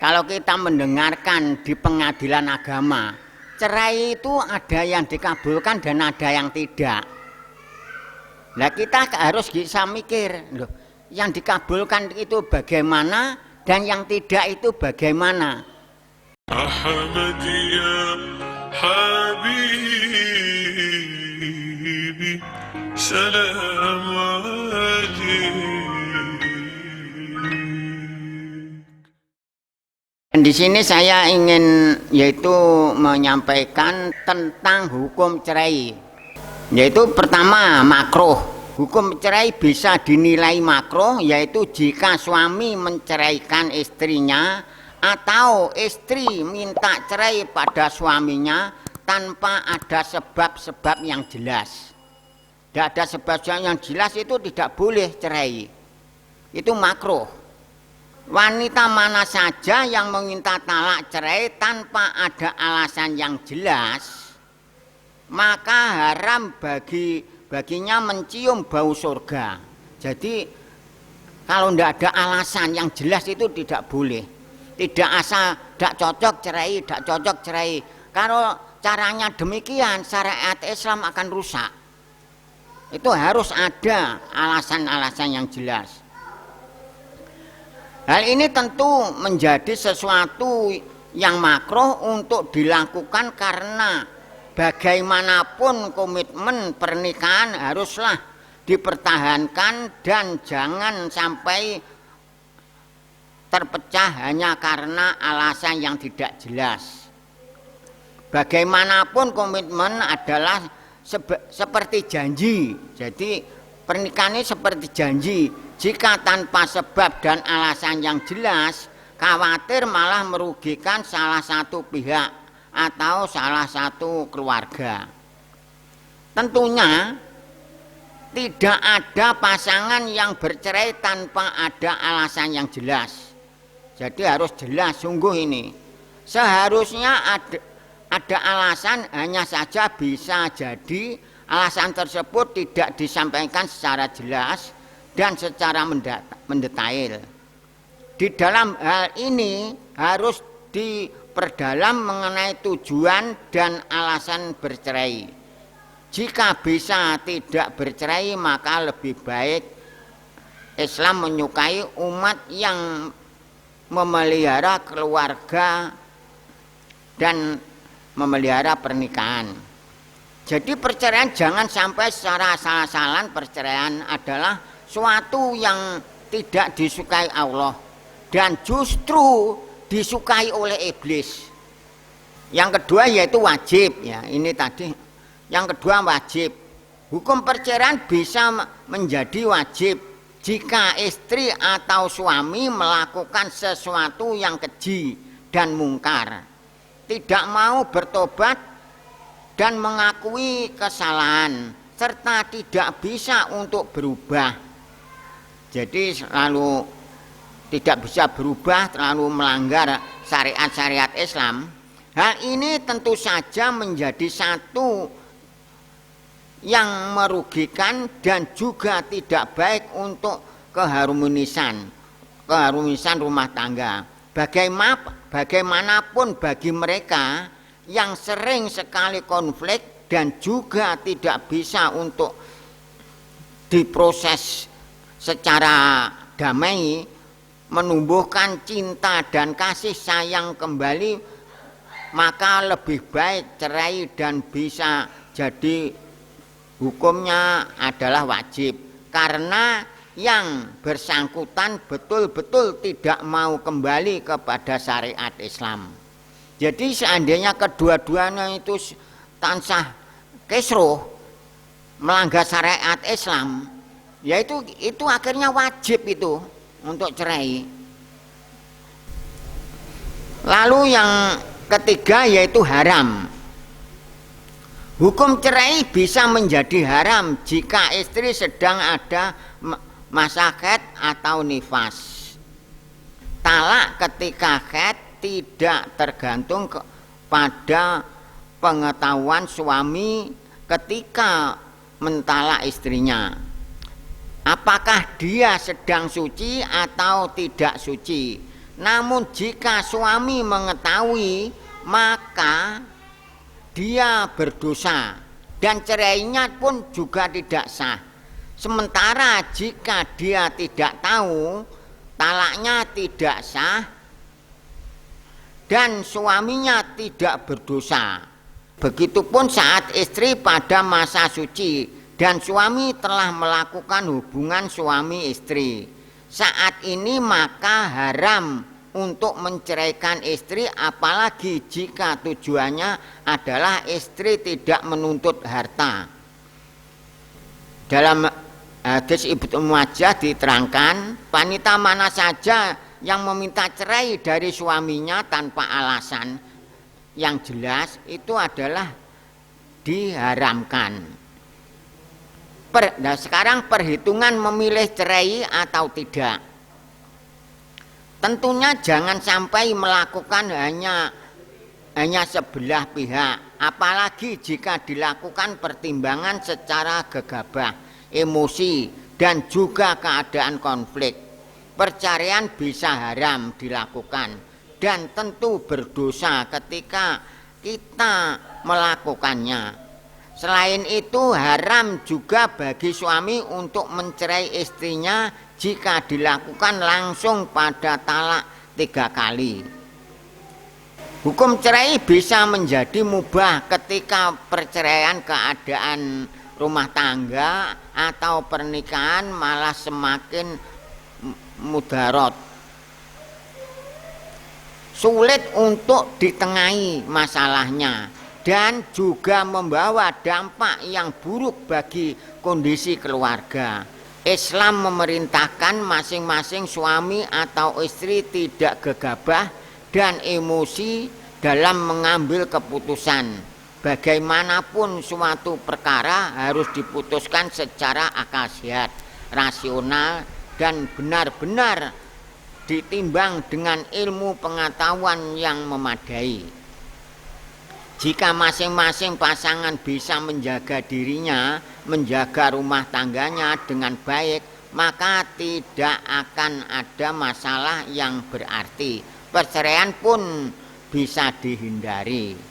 Kalau kita mendengarkan di pengadilan agama, cerai itu ada yang dikabulkan dan ada yang tidak. Nah kita harus bisa mikir, loh, yang dikabulkan itu bagaimana dan yang tidak itu bagaimana. Ahmad ya Habibi, salam alaikum. Dan di sini saya ingin yaitu menyampaikan tentang hukum cerai. Yaitu pertama makruh. Hukum cerai bisa dinilai makruh yaitu jika suami menceraikan istrinya atau istri minta cerai pada suaminya tanpa ada sebab-sebab yang jelas. Tidak ada sebab yang jelas itu tidak boleh cerai. Itu makruh. Wanita mana saja yang meminta talak cerai tanpa ada alasan yang jelas, maka haram baginya mencium bau surga. Jadi kalau tidak ada alasan yang jelas itu tidak boleh. Tidak asal tidak cocok cerai, tidak cocok cerai. Kalau caranya demikian, syariat Islam akan rusak. Itu harus ada alasan-alasan yang jelas. Hal ini tentu menjadi sesuatu yang makruh untuk dilakukan karena bagaimanapun komitmen pernikahan haruslah dipertahankan dan jangan sampai terpecah hanya karena alasan yang tidak jelas. Bagaimanapun komitmen adalah seperti janji. Jadi pernikahan ini seperti janji. Jika tanpa sebab dan alasan yang jelas, khawatir malah merugikan salah satu pihak atau salah satu keluarga. Tentunya tidak ada pasangan yang bercerai tanpa ada alasan yang jelas. Jadi harus jelas sungguh ini. Seharusnya ada alasan, hanya saja bisa jadi alasan tersebut tidak disampaikan secara jelas dan secara mendetail. Di dalam hal ini harus diperdalam mengenai tujuan dan alasan bercerai. Jika bisa tidak bercerai, maka lebih baik Islam menyukai umat yang memelihara keluarga dan memelihara pernikahan. Jadi perceraian jangan sampai secara asal-asalan. Perceraian adalah suatu yang tidak disukai Allah dan justru disukai oleh iblis. Yang kedua yaitu wajib, ya ini tadi. Yang kedua wajib. Hukum perceraian bisa menjadi wajib jika istri atau suami melakukan sesuatu yang keji dan mungkar, tidak mau bertobat dan mengakui kesalahan, serta tidak bisa untuk berubah. Jadi selalu tidak bisa berubah, terlalu melanggar syariat-syariat Islam. Hal ini tentu saja menjadi satu yang merugikan dan juga tidak baik untuk keharmonisan rumah tangga. Bagaimanapun bagi mereka yang sering sekali konflik dan juga tidak bisa untuk diproses secara damai, menumbuhkan cinta dan kasih sayang kembali, maka lebih baik cerai dan bisa jadi hukumnya adalah wajib. Karena yang bersangkutan betul-betul tidak mau kembali kepada syariat Islam. Jadi seandainya kedua-duanya itu tansah kisruh, melanggar syariat Islam, ya itu akhirnya wajib itu untuk cerai. Lalu yang ketiga yaitu haram. Hukum cerai bisa menjadi haram jika istri sedang ada masa haid atau nifas. Talak ketika haid tidak tergantung pada pengetahuan suami ketika mentalak istrinya. Apakah dia sedang suci atau tidak suci? Namun jika suami mengetahui, maka dia berdosa dan cerainya pun juga tidak sah. Sementara jika dia tidak tahu, talaknya tidak sah dan suaminya tidak berdosa. Begitupun saat istri pada masa suci dan suami telah melakukan hubungan suami istri. Saat ini maka haram untuk menceraikan istri, apalagi jika tujuannya adalah istri tidak menuntut harta. Dalam hadis Ibnu Majah diterangkan, wanita mana saja yang meminta cerai dari suaminya tanpa alasan yang jelas itu adalah diharamkan. Nah sekarang perhitungan memilih cerai atau tidak. Tentunya jangan sampai melakukan hanya sebelah pihak, apalagi jika dilakukan pertimbangan secara gegabah, emosi, dan juga keadaan konflik. Perceraian bisa haram dilakukan dan tentu berdosa ketika kita melakukannya. Selain itu haram juga bagi suami untuk mencerai istrinya jika dilakukan langsung pada talak 3 kali. Hukum cerai bisa menjadi mubah ketika perceraian keadaan rumah tangga atau pernikahan malah semakin mudarat, sulit untuk ditengahi masalahnya dan juga membawa dampak yang buruk bagi kondisi keluarga. Islam memerintahkan masing-masing suami atau istri tidak gegabah dan emosi dalam mengambil keputusan. Bagaimanapun suatu perkara harus diputuskan secara akal sehat, rasional, dan benar-benar ditimbang dengan ilmu pengetahuan yang memadai. Jika masing-masing pasangan bisa menjaga dirinya, menjaga rumah tangganya dengan baik, maka tidak akan ada masalah yang berarti. Perceraian pun bisa dihindari.